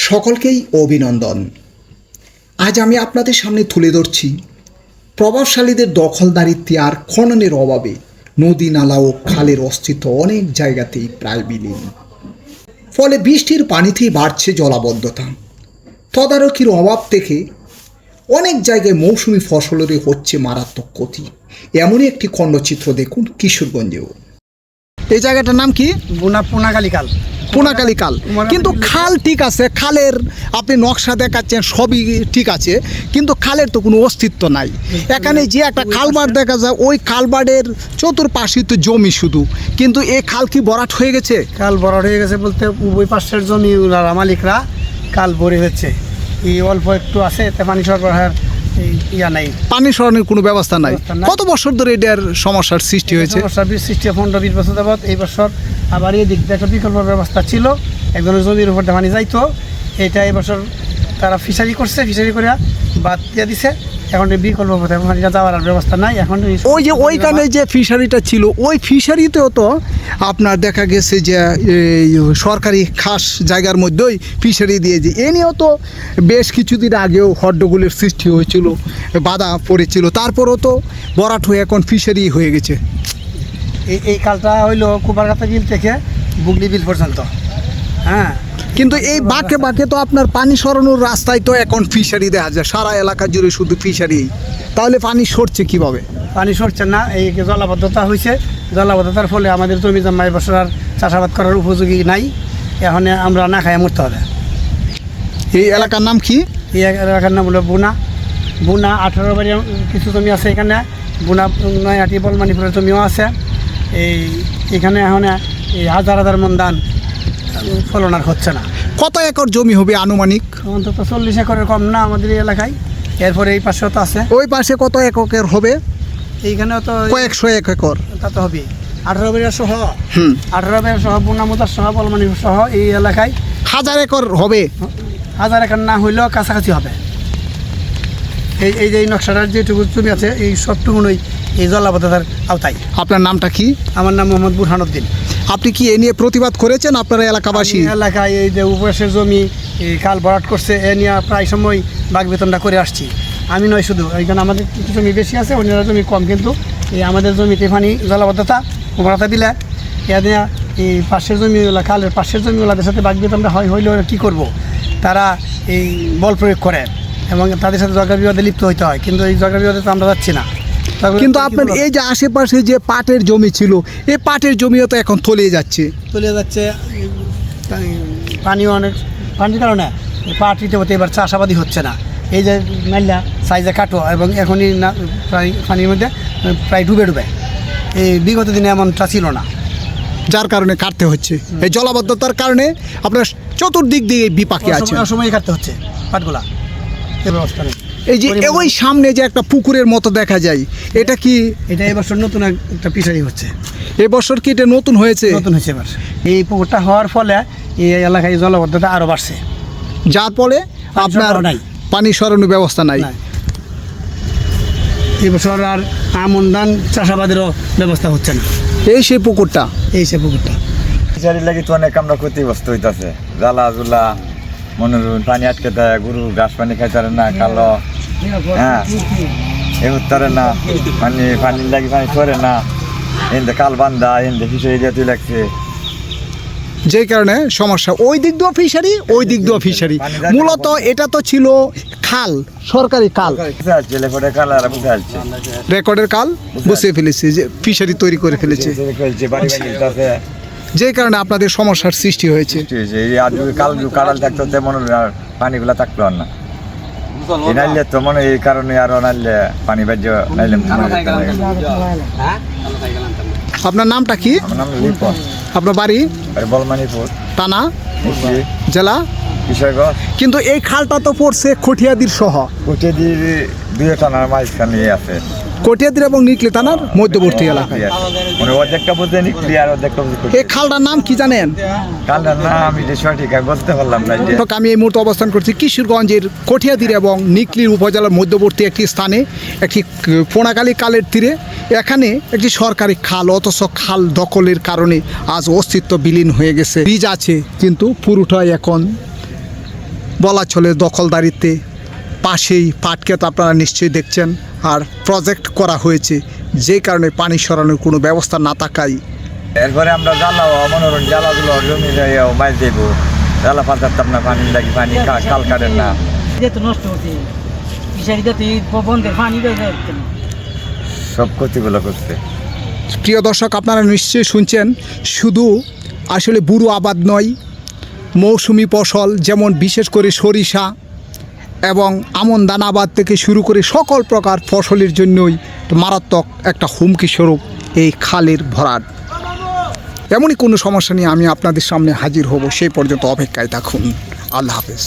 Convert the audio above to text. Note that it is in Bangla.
সকলকেই অভিনন্দন। আজ আমি আপনাদের সামনে তুলে ধরছি প্রভাবশালীদের দখলদারিত্বে আর খননের অভাবে নদী নালা ও খালের অস্তিত্ব অনেক জায়গাতেই প্রায় বিলীন। ফলে বৃষ্টির পানিতেই বাড়ছে জলাবদ্ধতা। তদারকির অভাব থেকে অনেক জায়গায় মৌসুমি ফসলেরই হচ্ছে মারাত্মক ক্ষতি। এমনই একটি খণ্ডচিত্র দেখুন কিশোরগঞ্জেও। এই জায়গাটার নাম কি? পুনাকালী খাল। পুনাকালী খাল, কিন্তু খাল ঠিক আছে, খালের আপনি নকশা দেখাচ্ছেন সবই ঠিক আছে, কিন্তু খালের তো কোনো অস্তিত্ব নাই। এখানে যে একটা খালবাট দেখা যায়, ওই খালবাটের চতুর্পাশে তো জমি শুধু, কিন্তু এই খাল কি ভরাট হয়ে গেছে? খাল ভরাট হয়ে গেছে বলতে উভয় পাশের জমি মালিকরা খাল ভরে হচ্ছে, এই অল্প একটু আছে, পানি সরবরাহের ইয়া নাই, পানি সরানোর কোনো ব্যবস্থা নাই। কত বছর ধরে এটার সমস্যার সৃষ্টি হয়েছে? সমস্যার সৃষ্টি 15-20 বছর যাবৎ। এই বছর আবার এই দিক দিয়ে একটা বিকল্প ব্যবস্থা ছিল, একজনের জমির উপর পানি যাইতো, এটা এবছর তারা ফিশারি করছে, ফিশারি করে বাদ দিয়ে দিছে। এখন বিকল্প পানিটা যাওয়ার আর ব্যবস্থা নাই। এখন ওই যে ওইখানে যে ফিশারিটা ছিল, ওই ফিশারিতেও তো আপনার দেখা গেছে যে সরকারি খাস জায়গার মধ্যেই ফিশারি দিয়েছে। এ নিয়েও তো বেশ কিছুদিন আগেও হট্টগোলের সৃষ্টি হয়েছিল, বাধা পড়েছিল, তারপরও তো ভরাট হয়ে এখন ফিশারি হয়ে গেছে। এই খালটা হইলো কুপারগাতা বিল থেকে বুগলি বিল পর্যন্ত। হ্যাঁ, কিন্তু এই বাঁকে বাঁকে তো আপনার পানি সরানোর রাস্তায় তো এখন ফিশারি দেখা যায়, সারা এলাকা জুড়ে শুধু ফিশারি। তাহলে পানি সরছে কিভাবে? পানি সরছে না, এই জলাবদ্ধতা হয়েছে। জলাবদ্ধতার ফলে আমাদের জমি জমা এবছর আর চাষাবাদ করার উপযোগী নাই। এখন আমরা না খাইয়া মরতে হবে। এই এলাকার নাম কি? এই এলাকার নাম হলো বুনা 18 বাড়ি কিছু জমি আছে এখানে। বুনা নয়াটি বলমানিপুরের জমিও আছে। এখানে এখন এই হাজার মন ধান ফলন আর হচ্ছে না। কত একর জমি হবে আনুমানিক? অন্তত 40 একরের কম না আমাদের এই এলাকায়। এরপরে এই পাশেও তো আছে। ওই পাশে কত একর হবে? এইখানেও তো কয়েকশো একর। তা তো হবে 18 বাড়ি সহ। 18 বাড়ি সহ, বুনামুদার সহ, বলমানিপুর সহ এই এলাকায় 1000 একর হবে। 1000 একর না হইলেও কাছাকাছি হবে। এই যে নকশাটার যেটুকু জমি আছে, এই সবটুকুনই এই জলাবদ্ধতার আওতায়। আপনার নামটা কি? আমার নাম মোহাম্মদ বুরহানুদ্দিন। আপনি কি এ নিয়ে প্রতিবাদ করেছেন আপনারা এলাকাবাসী? এলাকায় এই যে উপবাসের জমি এই খাল ভরাট করছে, এ নিয়ে প্রায় সময় বাঘ বেতনটা করে আসছি। আমি নয় শুধু, এইখানে আমাদের কিছু জমি বেশি আছে, অন্যরা জমি কম, কিন্তু এই আমাদের জমিতে পানি জলাবদ্ধতা ভরাটা দিলে এ নিয়ে এই পাশের জমিগুলো, খালের পাশের জমিগুলোদের সাথে বাঘ বেতনটা হইলে ওরা কী করবো? তারা এই বল প্রয়োগ করে এবং তাদের সাথে ঝগড়া বিবাদে লিপ্ত হইতে হয়, কিন্তু এই ঝগড়া বিবাদে তো আমরা যাচ্ছি না। কিন্তু আপনার এই যে আশেপাশে যে পাটের জমি ছিল, এই পাটের জমিও তো এখন তলিয়ে যাচ্ছে। পানিও অনেক, পানির কারণে পাট রীতিমতো এবার চাষাবাদই হচ্ছে না। এই যে মেলা সাইজে কাটো এবং এখনই না প্রায় পানির মধ্যে প্রায় ডুবে এই বিগত দিনে এমনটা ছিল না, যার কারণে কাটতে হচ্ছে। এই জলাবদ্ধতার কারণে আপনার চতুর্দিক দিয়ে বিপাকে আছে, সময় কাটতে হচ্ছে পাটগুলা। এই যে ওই সামনে যে একটা পুকুরের মতো দেখা যায়, এটা কি? এটা এবছর নতুন একটা ফিশারি হচ্ছে। এবছর কি এটা নতুন হয়েছে? নতুন হয়েছে এবার। এই পুকুরটা হওয়ার ফলে এই এলাকায় জলাবদ্ধতা আরও বাড়ছে, যার ফলে আপনার পানি সরানোর ব্যবস্থা নাই। এই বছর আর আমন ধান চাষাবাদেরও ব্যবস্থা হচ্ছে না। এই সেই পুকুরটা, ফিশারি লাগি তো অনেক আমরা ক্ষতিগ্রস্ত হইতেছে। জ্বালা জুলা মনোরঞ্জন, পানি আটকে দেয়, গরু ঘাস পানি খাইতে না, কালো হ্যাঁ এ উত্তরে না, পানি লাগি পানি সরে না, এনতে কাল বান্ধা, এনতে ফিশারি দিয়ে তুই লাগছে, যে কারণে সমস্যা। ওই দিক দিয়েও ফিশারি, ওই দিক দিয়েও ফিশারি। মূলত এটা তো ছিল খাল, সরকারি খাল, রেকর্ডের কাল বসিয়ে ফেলেছে, যে ফিশারি তৈরি করে ফেলেছে, যে কারণে আপনাদের সমস্যার সৃষ্টি হয়েছে। কাড়াল থাকতো তেমন পানিগুলা থাকতো না, নাইলে তো মনে এই কারণে আরো নাইলে পানি বাজ্য নাইলে। আপনার নামটা কি? আমার নাম লিপন। আপনার বাড়ি? বলমানিপুর থানা, জেলা কিশোরগঞ্জ। কিন্তু এই খালটা তো পড়ছে কটিয়াদির সহ। কটিয়াদির 2 থানার মাঝখানে আছে, কটিয়াদির এবং নিকলি থানার মধ্যবর্তী এলাকায়। মানে অর্ধেকটা বলতে নিকলি আর অর্ধেকটা বলতে। এই খালটার নাম কি জানেন? খালটার নাম আমি যে সঠিক বলতে পারলাম না। আমি এই মুহূর্তে অবস্থান করছি কিশোরগঞ্জের কটিয়াদির এবং নিকলির উপজেলার মধ্যবর্তী একটি স্থানে, একটি পুনাকালী খালের তীরে। এখানে একটি সরকারি খাল, অথচ খাল দখলের কারণে আজ অস্তিত্ব বিলীন হয়ে গেছে। ব্রিজ আছে কিন্তু পুরোটাই এখন বলা চলে দখলদারিত্বে। পাশেই পাট ক্ষেত আপনারা নিশ্চয়ই দেখছেন, আর প্রজেক্ট করা হয়েছে, যে কারণে পানি সরানোর কোনো ব্যবস্থা না থাকায় এরপরে আমরা জ্বালাও মনোরঞ্জন জ্বালাগুলো জমি মাছ দেবো, জ্বালা পাতাম না, পানি লাগি, পানি কাল কাটেন না, এটা তো নষ্ট হচ্ছে, ফিশারিটা তো বন্ধের পানি যাচ্ছে না। সব ক্ষতিগুলো করছে। প্রিয় দর্শক, আপনারা নিশ্চয়ই শুনছেন, শুধু আসলে বুড়ো আবাদ নয়, মৌসুমি ফসল যেমন বিশেষ করে সরিষা এবং আমন দানা আবাদ থেকে শুরু করে সকল প্রকার ফসলের জন্যই মারাত্মক একটা হুমকি স্বরূপ এই খালের ভরাট। এমনই কোনো সমস্যা নিয়ে আমি আপনাদের সামনে হাজির হব, সেই পর্যন্ত অপেক্ষায় থাকুন। আল্লাহ হাফেজ।